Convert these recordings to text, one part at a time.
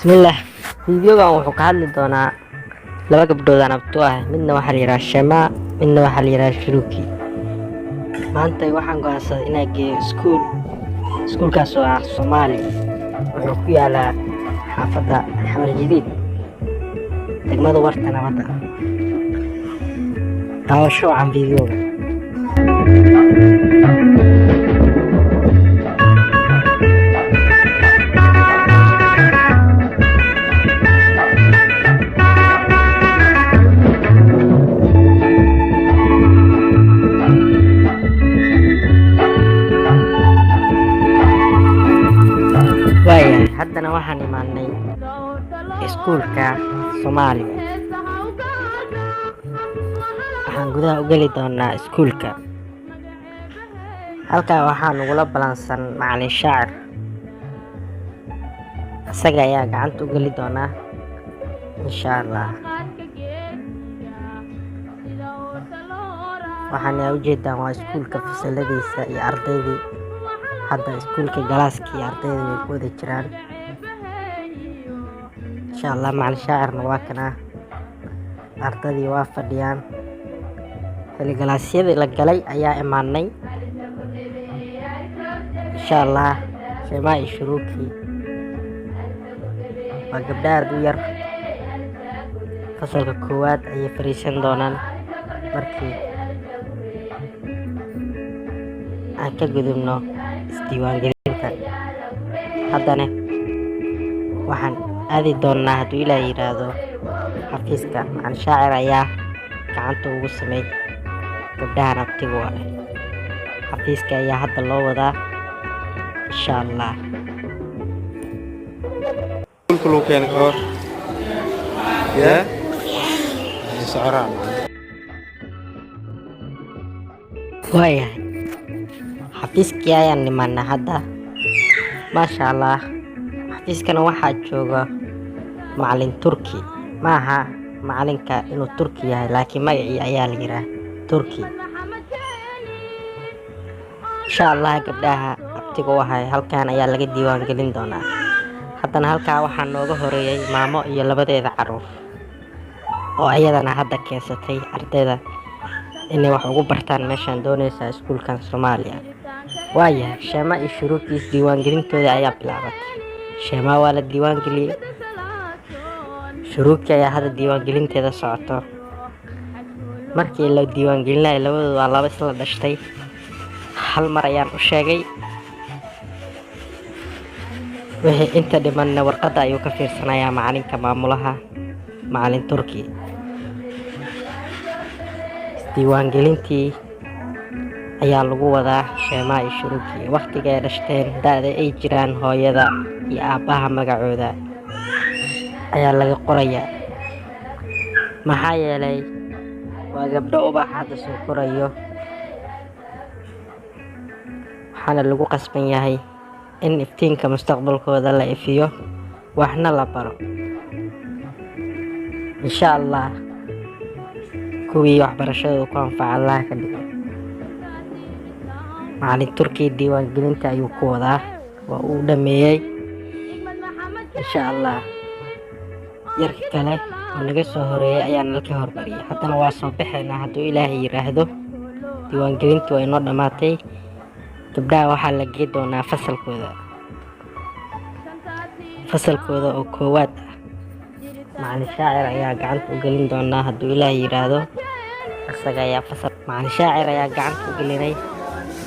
Bismillah. Videogan wuxuu ka hadli doonaa laba gabdhood aan abto ah. Midna waxaa la yiraahdaa Shema, midna waxaa la yiraahdaa Shruki. Maanta waxaan go'aansaday inaan geeyo iskuulkaas oo ah Soomaali. Wuxuu ku yaalaa xaafadda Xamar Jadiid, degmada Warta Nabadda. Daawasho wacan videoga. Waayahay, haddana waxaan imaanay iskuulka Soomaaliga. Waxaan gudaha u geli doonaa iskuulka. Halkaa waxaa nagula balansan macallin shaacir. Isaga ayaa gacanta u geli doonaa insha Allah. Waxaan u jeedaan waa iskuulka fasaladiisa iyo ardaydii. Hadda iskuulka galaaskii ardayda way ku wada jiraan. Insha Allah macallin shaacirna waa kana. Ardaydii waa fadhiyaan. Xilli galaasyadii la galay ayaa imaanay. Insha Allah Shema iyo Shruki waa gabdho aad u yar. Fasalka koowaad ayay fariisan doonaan markii aan ka gudubno isdiiwaangelinta. Haddana waxaan aadi doonaa hadduu Ilaahay yiraahdo xafiiska. Macallin shaacir ayaa gacanta ugu sameey gabdhahan abtigu ah. Xafiiska ayaa hadda loo wadaa insha Allah. Kulku keen kor ya socraan waayahay, xafiiskii ayaan nimaanay hadda. Maasha Allah, xafiiskana waxaa jooga macallin Turki. Maaha macallinka inuu Turki yahay, laakiin magacii ayaa la yiraahdaa Turki. Insha Allah gabdhaha abtiga u ahay halkaan ayaa laga diiwaan gelin doonaa. Haddana halkaa waxaa nooga horeeyay maamo iyo labadeeda carruur oo ayadana hadda keensatay ardayda inay wax ugu bartaan meeshaan doonaysa iskuulkan Soomaaliya. Waayahay, Shema iyo Shruki diiwaangelintooda ayaa bilaabatay. Shema waa la diiwaan geliyay. Shruki ayaa hadda diiwaangelinteeda socoto. Markii la diiwaan gelinay labadoodu waa laba isla dhashtay. Hal mar ayaan u sheegay. Wixii inta dhimanna warqadda ayuu ka fiirsanayaa macallinka maamulaha, macallin Turki. Diiwaangelintii ayaa lagu wadaa Shema iyo Shruki. Waqtiga ay dhashteen, da'da ay jiraan, hooyada iyo aabbaha magacooda ayaa laga qorayaa. Maxaa yeelay waa gabdho ubax hadda soo korayo. Waxaana lagu qasban yahay in iftiinka mustaqbalkooda la ifiyo, waxna la baro. Insha Allah kuwii waxbarashadooda ku anfaca Allah ka dhigo. Macallin Turki diiwaangelinta ayuu ku wadaa, waa uu dhameeyay. Insha Allah yarka kale oo naga soo horeeyay ayaan la ka hormariyay. Haddana waa soo baxaynaa hadduu Ilaahay yiraahdo. Diiwaangelintu way noo dhamaatay. Gabdhaha waxaa la geey doonaa fasalkooda oo koowaad ah. Macallin shaacir ayaa gacanta u gelin doonaa hadduu Ilaahay yiraahdo. Isaga ayaa macallin shaacir ayaa gacanta u gelinay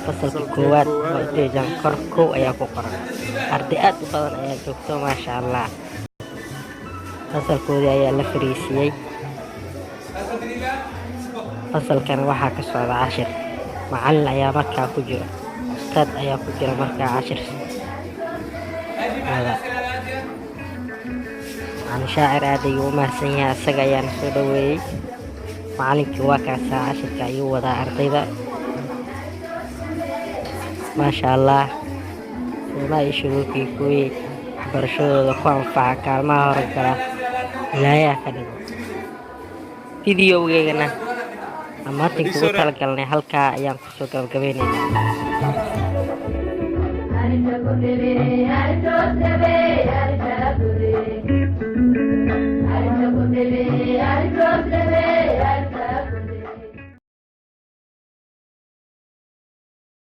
fasalka koowaad oo jeejan kor kow ayaa ku qoran. Arday aad u badan ayaa joogto maasha Allah. Fasalkoodii ayaa la fariisiyay. Fasalkan waxaa ka socda cashir. Macallin ayaa markaa ku jira. Ustaad ayaa ku jira markaa cashir. Macallin shaacir aad ayuu u mahadsan yahay. Isaga ayaa na soo dhaweeyay. Macallinkii waa kaasaa cashirka ayuu wadaa ardayda. Maasha Allah, Shema iyo Shruki kuwii waxbarashadooda ku anfaca kaalmaha hore gala Ilaahay ka dhigo. Videogeygana dhammaantiin kugu talagalnay halkaa ayaan kusoo gabagabaynaynaa.